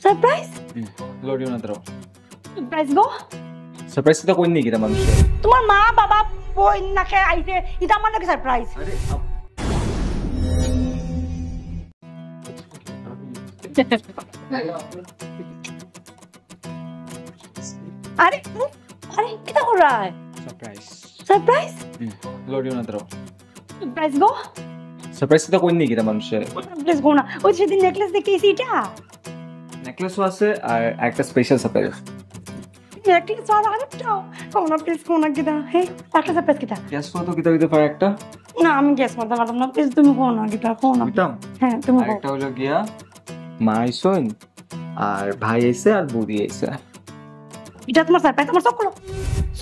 Surprise লড়িও না দাঁড়াও। Surprise গো surprise তো কই নি কিটা মানুষ। তোমার মা বাবা বই নাকে আইছে এটা আমার নাকি সারপ্রাইজ। আরে আরে আরে কিটা কর रहा है সারপ্রাইজ সারপ্রাইজ লড়িও না দাঁড়াও। সারপ্রাইজ গো সারপ্রাইজ তো কই নি কিটা মানুষ। সারপ্রাইজ গো না ওই সেদিন নেকলেস দেখেছি এটা নেকলেসও আছে আর একটা স্পেশাল সারপ্রাইজ। নেকলেস আর আরেকটাও কোনা প্লিজ কোনা কিটা হে একটা সারপ্রাইজ কিটা গ্যাস কত কিটা দিতে পারে একটা? না আমি গেস করতে পারতাম না প্লিজ তুমি কোনা কিটা কোনা বুঝতাম। হ্যাঁ তুমি আর একটা হলো গিয়া মা আইসোন আর ভাই আইছে আর বৌদি আইছে। এটা তোমার সারপ্রাইজ তোমার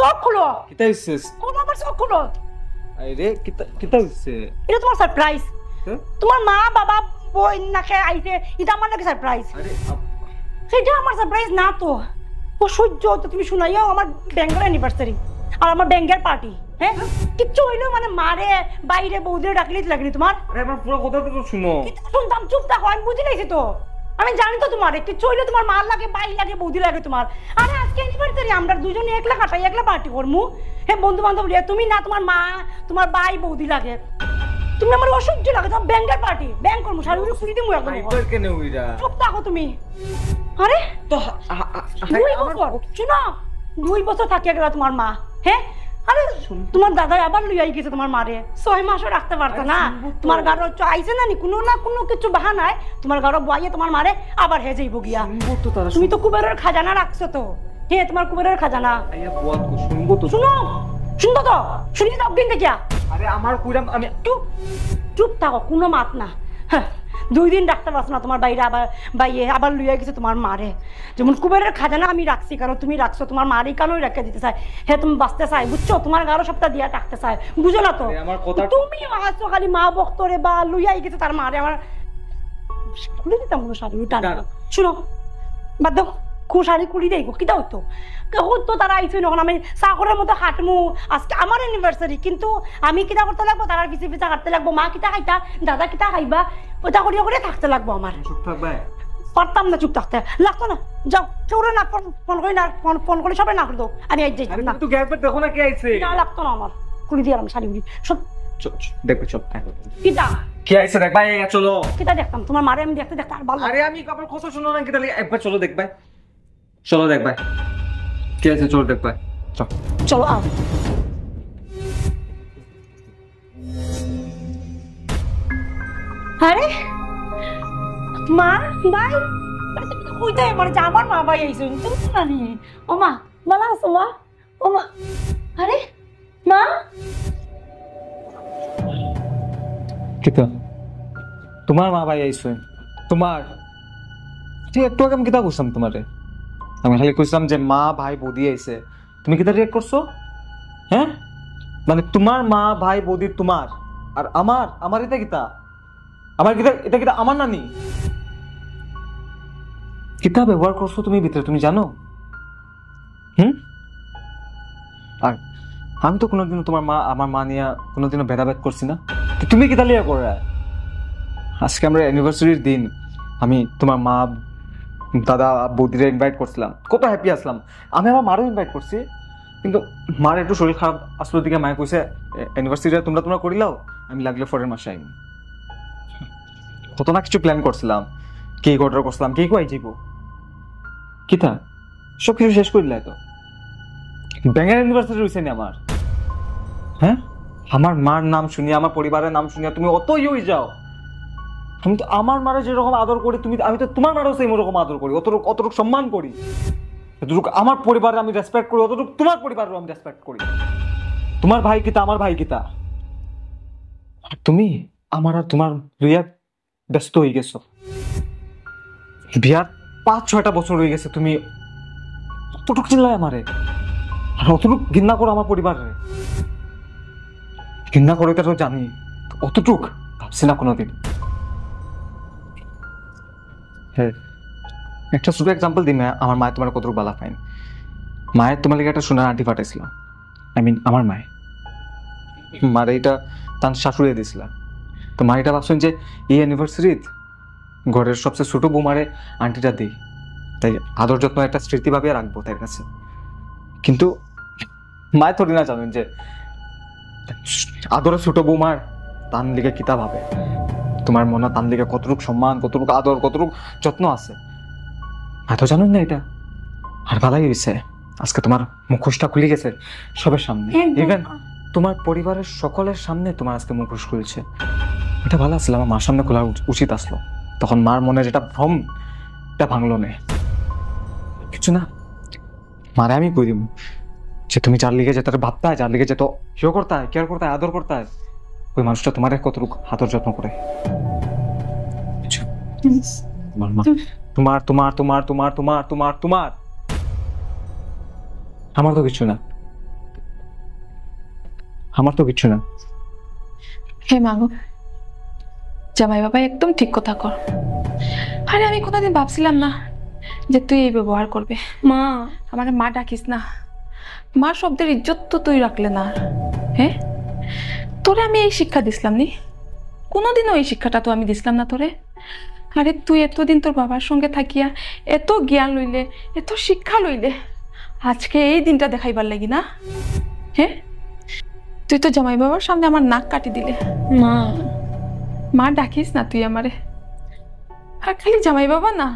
সব খুলো কিটা হইছে? কোন আমার সব খুলো আরে কিটা কিটা হইছে? এটা তোমার সারপ্রাইজ হ্যাঁ? তোমার মা বাবা বই নাকে আইছে এটা আমার নাকি সারপ্রাইজ। আরে সেটা আমার সারপ্রাইজ না তো ও সহ্য তো তুমি শুনাইও আমার ব্যাঙ্গের অ্যানিভার্সারি আর আমার ব্যাঙ্গের পার্টি হ্যাঁ কিচ্ছু হইলো মানে মারে বাইরে বৌদিরে ডাকলে লাগলি তোমার। আরে আমার পুরো কথা তো শুনো। শুনতাম চুপ থাকো আমি বুঝি নাইছি তো আমি জানি তো তোমার কিচ্ছু হইলো তোমার মার লাগে বাই লাগে বৌদি লাগে তোমার। আরে আজকে অ্যানিভার্সারি আমরা দুজনে একলা কাটাই একলা পার্টি করমু হ্যাঁ বন্ধু বান্ধব তুমি না তোমার মা তোমার বাই বৌদি লাগে তুমি আমার অসহ্য লাগে তোমার ব্যাঙ্গের পার্টি ব্যাঙ্গ করমু শাড়ি ফুলি দিমু একদম। আইবার কেন হইরা? চুপ থাকো তুমি। আরে তো 2 বছর শুনো 2 বছর থাকিয়া গেল তোমার মা হ্যাঁ। আরে তোমার দাদা আবার লইয়াই গেছে তোমার মারে 6 মাসও রাখতে পারতো না তোমার গাড়ো আইছে না নি কোনো না কোনো কিছু বাহানায় তোমার গাড়ো বইয়ে তোমার মারে আবার হে যাইব গিয়া। তুমি তো কুবেরের খাজানা রাখছো তো হ্যাঁ তোমার কুবেরের খাজানা। আইয়া বুয়াত কো শুনবো তো। শুনো শুনবো তো শুনি তো দিন দেখিয়া। আরে আমার কইরাম আমি চুপ চুপ থাকো কোনো মাত না হ্যাঁ 2 দিন রাখতে পারছো না তোমার বাইরে আবার বাইয়ে আবার লইয়া গেছে তোমার মারে যেমন কুবেরের খাজানা আমি রাখছি কারণ তুমি রাখছো তোমার মারই কারণই রেখে দিতে চাই হ্যাঁ তুমি বাঁচতে চাই বুঝছো তোমার গারো সপ্তাহ দিয়া রাখতে চাই বুঝো না তো আমার কথা তুমি আসছো খালি মা বক্তরে বা লইয়াই গেছে তার মারে আমার খুলে দিতাম কোনো শাড়ি টান শুনো বাদ দাও শাড়ি কুড়ি দেয় কিটা হইতো হতো তারা আইসই যখন আমি চাকরের মতো হাঁটমু আজকে আমার অ্যানিভার্সারি কিন্তু আমি কিটা করতে লাগবো তারা পিছিয়ে পিছিয়ে হাঁটতে লাগবো মা কিটা খাইতা দাদা কিটা খাইবা ওটা করিয়া করে থাকতে লাগবো আমার। চুপ থাকবে পারতাম না চুপ থাকতে লাগতো না যাও কেউ না ফোন করে না ফোন করে সবাই না করে দাও আমি আই যাই না তুই গ্যাস দেখো না কে আইছে না লাগতো না আমার কুড়ি দিয়ে আমি শাড়ি সব দেখবে চুপ কিটা কে আইছে দেখ ভাই চলো কিটা দেখতাম তোমার মারে আমি দেখতে দেখতে আর ভালো। আরে আমি আপনার কথা শুনো না কিটা একবার চলো দেখ ভাই চলো দেখ ভাই কে আছে চলো দেখ ভাই চলো আও। আরে মা ভাই কইতে মানে আমার মা ভাই আইছো তুমি তো জানি ও মা ভালো আছো মা ও মা আরে মা কিতা তোমার মা ভাই আইছে তোমার ঠিক একটু আগে আমি কিতা করছিলাম তোমারে আমি খালি কইছিলাম যে মা ভাই বৌদি আইছে তুমি কিতা রিয়েক্ট করছো হ্যাঁ মানে তোমার মা ভাই বৌদি তোমার আর আমার এটা কিতা আমার কিতা এটা কিতা আমার নানি কিতা ব্যবহার করছো তুমি ভিতরে তুমি জানো আর আমি তো কোনোদিনও তোমার মা আমার মা নিয়ে কোনোদিনও ভেদাভেদ করছি না তুমি কিতা লিয়া করে আজকে আমরা অ্যানিভার্সারির দিন আমি তোমার মা দাদা বৌদিরে ইনভাইট করছিলাম কত হ্যাপি আসলাম আমি আমার মারও ইনভাইট করছি কিন্তু মার একটু শরীর খারাপ আসলো দিকে মায়ে কইছে অ্যানিভার্সারিটা তোমরা করিলাও আমি লাগলে পরের মাসে আইব কত না কিছু প্ল্যান করছিলাম কেক অর্ডার করছিলাম কেক আই যাইব কিতা সব কিছু শেষ করিলাই তো ব্যাঙের অ্যানিভার্সারি হইছে না আমার হ্যাঁ আমার মার নাম শুনিয়া আমার পরিবারের নাম শুনিয়া তুমি অত হয়ে যাও আমি তো আমার মারে যেরকম আদর করি আমি তো তোমার মারেও সেই রকম আদর করি অতটুকু সম্মান করি যতটুকু আমার পরিবারে আমি রেসপেক্ট করি অতটুকু তোমার পরিবারেও আমি রেসপেক্ট করি তোমার ভাই কিতা আমার ভাই কিতা আর তুমি আমার আর তোমার লইয়া ব্যস্ত হয়ে গেছো বিয়ার 5-6টা বছর হয়ে গেছে তুমি অতটুকু চিল্লায় আমারে আর অতটুকু ঘৃণা করো আমার পরিবারে ঘৃণা করে তো জানি অতটুক ভাবছি না কোনোদিন হ্যাঁ একটা ছোট এক্সাম্পল দিই আমার মায়ের তোমার কতটুকু বালা পাইন মায়ের তোমার লিগে একটা সোনার আন্টি পাঠাইছিল আমার মায়ে মারে এটা তার শাশুড়ি দিয়েছিল তো মা এটা ভাবছেন যে এই অ্যানিভার্সারি ঘরের সবচেয়ে ছোট বৌমারে আন্টিটা দিই তাই আদর যত্ন একটা স্মৃতি ভাবে রাখবো তার কাছে। কিন্তু মায় থোড়ি না জানেন যে আদরের ছোট বৌমার তান লিগে কিতা ভাবে, তোমার মনে তান লিগে কতটুক সম্মান, কতটুক আদর, কতটুক যত্ন আছে, মায় তো জানুন না এটা। আর ভালাই হয়েছে আজকে তোমার মুখোশটা খুলে গেছে সবার সামনে, ইভেন তোমার পরিবারের সকলের সামনে তোমার আজকে মুখোশ খুলছে। এটা ভালো আসলে আমার মার সামনে খোলা উচিত আসলো, তখন মার মনে যেটা ভ্রম এটা ভাঙলো না কিছু না। মারে আমি কই দিব যে তুমি যার লিগে যে তার ভাবতায়, যার লিগে যে তো হিও করতায়, কেয়ার করতায়, আদর করতায়, ওই মানুষটা তোমার কতটুকু আদর যত্ন করে। তোমার মা, তোমার তোমার তোমার তোমার তোমার তোমার তোমার আমার তো কিছু না, আমার তো কিছু না। হে মাগো, জামাই বাবা একদম ঠিক কথা কর। আরে আমি কোনোদিন ভাবছিলাম না যে তুই এই ব্যবহার করবে। মা, আমার মা ডাকিস না, মা শব্দের ইজ্জত তো তুই রাখলে না। হ্যাঁ, তোরে আমি এই শিক্ষা দিছিলাম নি? কোনোদিনও এই শিক্ষাটা তো আমি দিছিলাম না তোরে। আরে তুই এতদিন তোর বাবার সঙ্গে থাকিয়া এত জ্ঞান লইলে, এত শিক্ষা লইলে, আজকে এই দিনটা দেখাইবার লাগি না? হ্যাঁ, তুই তো জামাই বাবার সামনে আমার নাক কাটি দিলে। মা, মা ডাকিস না তুই আমারে। আর খালি জামাই বাবা না,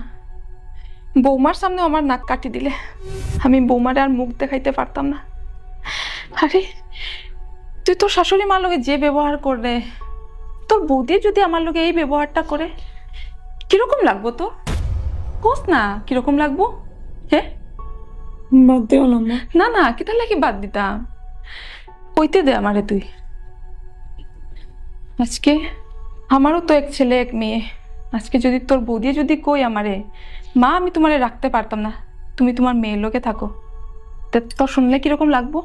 বৌমার সামনে আমার নাক কাটি দিলে আমি বৌমারে আর মুখ দেখাইতে পারতাম না। আরে তুই তোর শাশুড়ি মার লগে যে ব্যবহার করলে, তোর বৌদি যদি আমার লগে এই ব্যবহারটা করে কিরকম লাগবো? তো কোস না কিরকম লাগবো? হ্যাঁ, বাদ দেও না মা। না না, কিতা লাগি বাদ দিতাম? কইতে দে আমারে তুই। আজকে আমারও তো এক ছেলে এক মেয়ে। আজকে যদি তোর বৌদি যদি কই আমারে, মা আমি তোমারে রাখতে পারতাম না, তুমি তোমার মেয়ের লোকে থাকো, তোর শুনলে কিরকম লাগবো?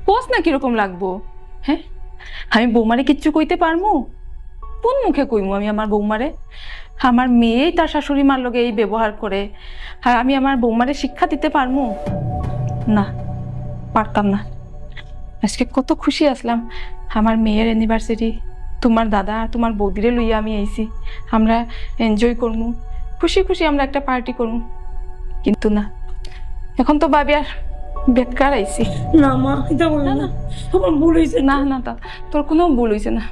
কোস না কিরকম লাগবো? হ্যাঁ, আমি বৌমারে কিচ্ছু কইতে পারমু? কোন মুখে কইমু আমি আমার বৌমারে? আমার মেয়েই তার শাশুড়ি মার লগে এই ব্যবহার করে, আর আমি আমার বৌমারে শিক্ষা দিতে পারমু? না, পারতাম না। আজকে কত খুশি আসলাম, আমার মেয়ের অ্যানিভার্সারি, তোমার দাদা আর তোমার বৌদিরে লইয়া আমি আইছি, আমরা এনজয় করবো, খুশি খুশি আমরা একটা পার্টি করবো। কিন্তু না, এখন তো ভাবি আর বেকার আইছি। না মা, এটা বলো না, আমার ভুল হয়েছে। না না, তা তোর কোনো ভুল হয়েছে না,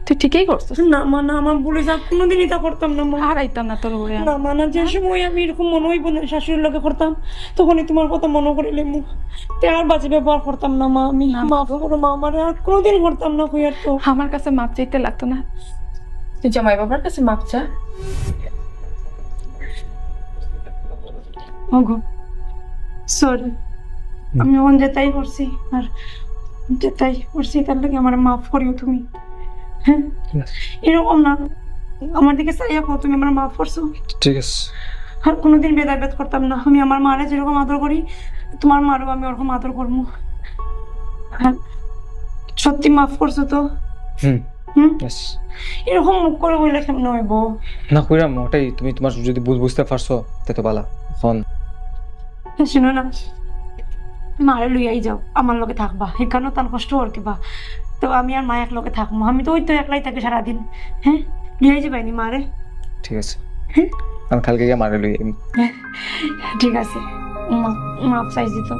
তুই ঠিকই করছিস। না মা, না আমার ভুল হয়েছে, কোনোদিন এটা করতাম না মা। আর আইতাম না তোর ঘরে। না মা, না যে সময় আমি এরকম মনে হইব না শাশুড়ির লোকে করতাম, তখনই তোমার কথা মনে করিলে মু আর বাজে ব্যবহার করতাম না মা। আমি মাফ করো মা, আমার আর কোনোদিন করতাম না। হইয়ার তো আমার কাছে মাপ চাইতে লাগতো না, তুই জামাই বাবার কাছে মাপ চা। ওগো সরি, আমি ওন যেটাই করছি আর যেটাই করছি তার লাগে আমার মাফ করিও তুমি। হ্যাঁ, এরকম না, আমার দিকে চাইয়া কো তুমি আমার মাফ করছো। ঠিক আছে, আর কোনোদিন ভেদাভেদ করতাম না। আমি আমার মারে যেরকম আদর করি, তোমার মারও আমি ওরকম আদর করবো। আর সত্যি মাফ করছো তো? হুম হুম, yes. এরকম মুখ করে বললে কেমন হইব? না কইরাম, ওটাই তুমি তোমার যদি বুঝতে পারছো তে তো বালা। এখন শুনো না, মারে লইয়াই যাও, আমার লগে থাকবা, এখানেও তার কষ্ট আর কিবা। তো আমি আর মা এক লগে থাকবো, আমি তো ওই তো একলাই থাকি সারাদিন। হ্যাঁ, লইয়াই যাবাইনি মারে? ঠিক আছে, হ্যাঁ আমি কালকে গিয়ে মারে লই। ঠিক আছে, মাফ চাইছি তো।